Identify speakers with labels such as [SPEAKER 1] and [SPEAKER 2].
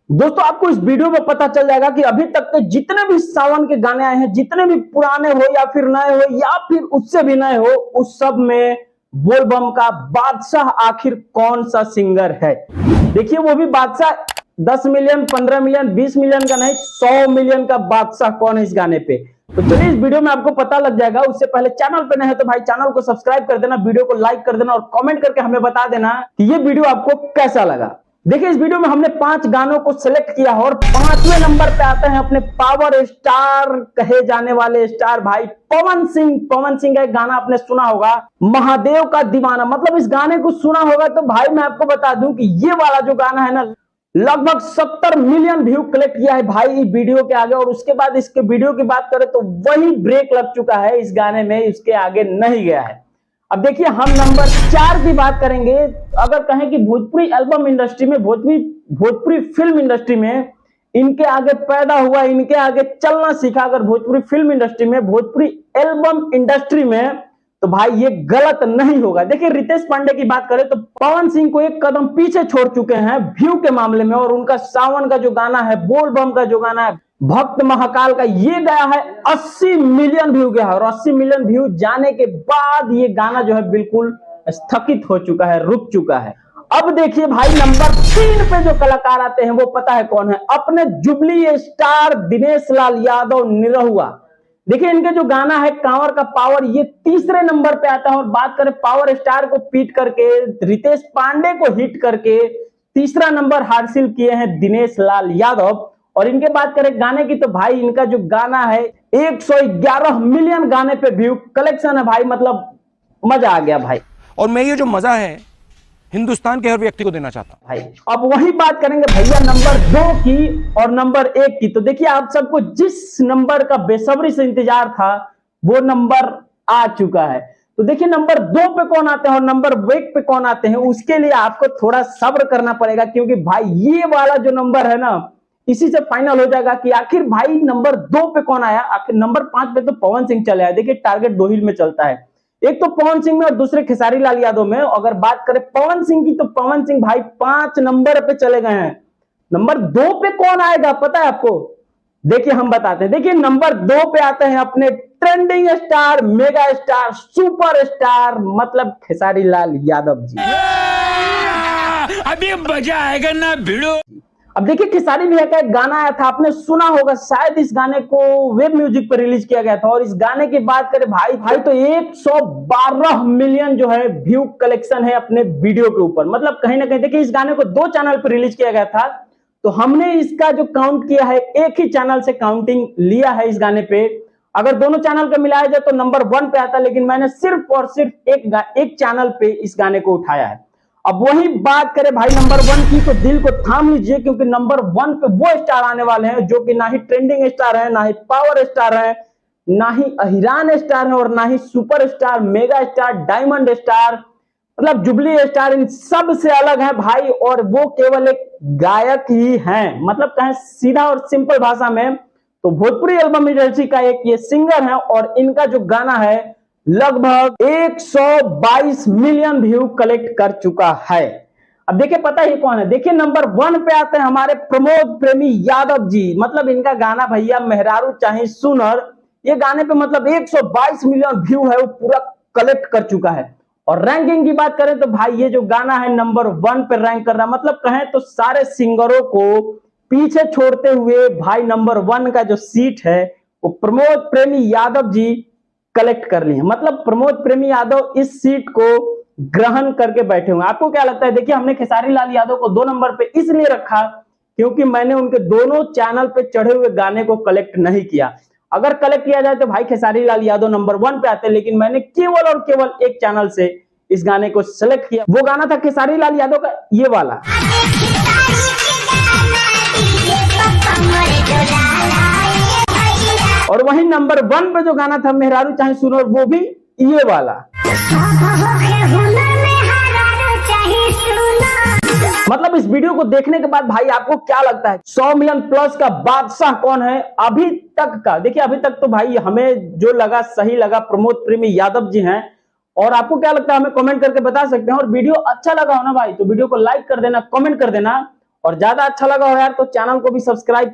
[SPEAKER 1] दोस्तों आपको इस वीडियो में पता चल जाएगा कि अभी तक के जितने भी सावन के गाने आए हैं, जितने भी पुराने हो या फिर नए हो या फिर उससे भी नए हो, उस सब में बोलबम का बादशाह आखिर कौन सा सिंगर है। देखिए वो भी बादशाह 10 मिलियन 15 मिलियन 20 मिलियन का नहीं, 100 मिलियन का बादशाह कौन है इस गाने पे। तो चलिए इस वीडियो में आपको पता लग जाएगा। उससे पहले चैनल पे नए है तो भाई चैनल को सब्सक्राइब कर देना, वीडियो को लाइक कर देना और कमेंट करके हमें बता देना कि ये वीडियो आपको कैसा लगा। देखिए इस वीडियो में हमने 5 गानों को सिलेक्ट किया है और 5वें नंबर पे आते हैं अपने पावर स्टार कहे जाने वाले स्टार भाई पवन सिंह। पवन सिंह का एक गाना आपने सुना होगा, महादेव का दीवाना। मतलब इस गाने को सुना होगा तो भाई मैं आपको बता दूं कि ये वाला जो गाना है ना, लगभग 70 मिलियन व्यू कलेक्ट किया है भाई वीडियो के आगे। और उसके बाद इसके वीडियो की बात करें तो वही ब्रेक लग चुका है इस गाने में, इसके आगे नहीं गया है। अब देखिए हम नंबर 4 की बात करेंगे। अगर कहें कि भोजपुरी एल्बम इंडस्ट्री में, भोजपुरी फिल्म इंडस्ट्री में इनके आगे पैदा हुआ, इनके आगे चलना सीखा अगर भोजपुरी फिल्म इंडस्ट्री में, भोजपुरी एल्बम इंडस्ट्री में, तो भाई ये गलत नहीं होगा। देखिए रितेश पांडे की बात करें तो पवन सिंह को एक कदम पीछे छोड़ चुके हैं व्यू के मामले में। और उनका सावन का जो गाना है, बोल बम का जो गाना है, भक्त महाकाल का, ये गया है 80 मिलियन व्यू गया है। और 80 मिलियन व्यू जाने के बाद ये गाना जो है बिल्कुल स्थगित हो चुका है, रुक चुका है। अब देखिए भाई नंबर 3 पे जो कलाकार आते हैं वो पता है कौन है, अपने जुबली स्टार दिनेश लाल यादव निरहुआ। देखिए इनके जो गाना है कांवर का पावर, ये तीसरे नंबर पे आता है। और बात करें पावर स्टार को पीट करके, रितेश पांडे को हिट करके तीसरा नंबर हासिल किए हैं दिनेश लाल यादव। और इनके बात करें गाने की तो भाई इनका जो गाना है 111 मिलियन गाने पे व्यू कलेक्शन है भाई। मतलब मजा आ गया भाई।
[SPEAKER 2] और मैं ये जो मजा है हिंदुस्तान के हर व्यक्ति को देना चाहता हूं
[SPEAKER 1] भाई। अब वही बात करेंगे भैया नंबर 2 की और नंबर 1 की। तो देखिए आप सबको जिस नंबर का बेसब्री से इंतजार था वो नंबर आ चुका है। तो देखिए नंबर 2 पे कौन आते हैं और नंबर 1 पे कौन आते हैं, उसके लिए आपको थोड़ा सब्र करना पड़ेगा। क्योंकि भाई ये वाला जो नंबर है ना, इसी से फाइनल हो जाएगा कि आखिर भाई नंबर 2 पे कौन आया। आखिर नंबर 5 पे तो पवन सिंह चले आए। देखिए टारगेट 2 हिल में चलता है, एक तो पवन सिंह में और दूसरे खेसारी लाल यादव में। अगर बात करें पवन सिंह की तो पवन सिंह भाई 5 नंबर पे चले गए हैं। नंबर 2 पे कौन आएगा पता है आपको? देखिए हम बताते हैं। देखिए नंबर 2 पे आते हैं अपने trending star, mega star, super star, मतलब खेसारी लाल यादव जी।
[SPEAKER 2] अभी मजा आएगा ना भिड़ो।
[SPEAKER 1] अब देखिए खेसारी भैया का एक गाना आया था, आपने सुना होगा शायद। इस गाने को वेब म्यूजिक पर रिलीज किया गया था। और इस गाने की बात करें भाई तो 112 मिलियन जो है व्यू कलेक्शन है अपने वीडियो के ऊपर। मतलब कहीं ना कहीं देखिए इस गाने को 2 चैनल पर रिलीज किया गया था, तो हमने इसका जो काउंट किया है एक ही चैनल से काउंटिंग लिया है इस गाने पे। अगर दोनों चैनल का मिलाया जाए तो नंबर 1 पे आता, लेकिन मैंने सिर्फ और सिर्फ एक चैनल पे इस गाने को उठाया है। अब वही बात करें भाई नंबर 1 की तो दिल को थाम लीजिए, क्योंकि नंबर 1 पे वो स्टार आने वाले हैं जो कि ना ही ट्रेंडिंग स्टार है, ना ही पावर स्टार है, ना ही अहिरान स्टार है, और ना ही super star, mega star, diamond star, मतलब जुबली स्टार। इन सब से अलग है भाई। और वो केवल एक गायक ही हैं। मतलब कहें सीधा और सिंपल भाषा में तो भोजपुरी एल्बम इंडस्ट्री का एक ये सिंगर है। और इनका जो गाना है लगभग 122 मिलियन व्यू कलेक्ट कर चुका है। अब देखिए पता ही कौन है। देखिए नंबर 1 पे आते हैं हमारे प्रमोद प्रेमी यादव जी। मतलब इनका गाना भैया मेहरारू चाहे सुनर, ये गाने पे मतलब 122 मिलियन व्यू है वो पूरा कलेक्ट कर चुका है। और रैंकिंग की बात करें तो भाई ये जो गाना है नंबर 1 पे रैंक कर रहा है। मतलब कहें तो सारे सिंगरों को पीछे छोड़ते हुए भाई नंबर 1 का जो सीट है वो प्रमोद प्रेमी यादव जी कलेक्ट कर ली है। मतलब प्रमोद प्रेमी यादव इस सीट को ग्रहण करके बैठे हुए। आपको क्या लगता है? देखिए हमने खेसारी लाल यादव को 2 नंबर पे इसलिए रखा क्योंकि मैंने उनके दोनों चैनल पे चढ़े हुए गाने को कलेक्ट नहीं किया। अगर कलेक्ट किया जाए तो भाई खेसारी लाल यादव नंबर 1 पे आते, लेकिन मैंने केवल और केवल एक चैनल से इस गाने को सिलेक्ट किया। वो गाना था खेसारी लाल यादव का ये वाला। और वही नंबर 1 पे जो गाना था मेहरारू चाहे सुनर, वो भी ये वाला। मतलब इस वीडियो को देखने के बाद भाई आपको क्या लगता है 100 मिलियन प्लस का बादशाह कौन है अभी तक का? देखिए अभी तक तो भाई हमें जो लगा, सही लगा, प्रमोद प्रेमी यादव जी हैं। और आपको क्या लगता है हमें कमेंट करके बता सकते हैं। और वीडियो अच्छा लगा हो ना भाई तो वीडियो को लाइक कर देना, कमेंट कर देना और ज्यादा अच्छा लगा हो यार तो चैनल को भी सब्सक्राइब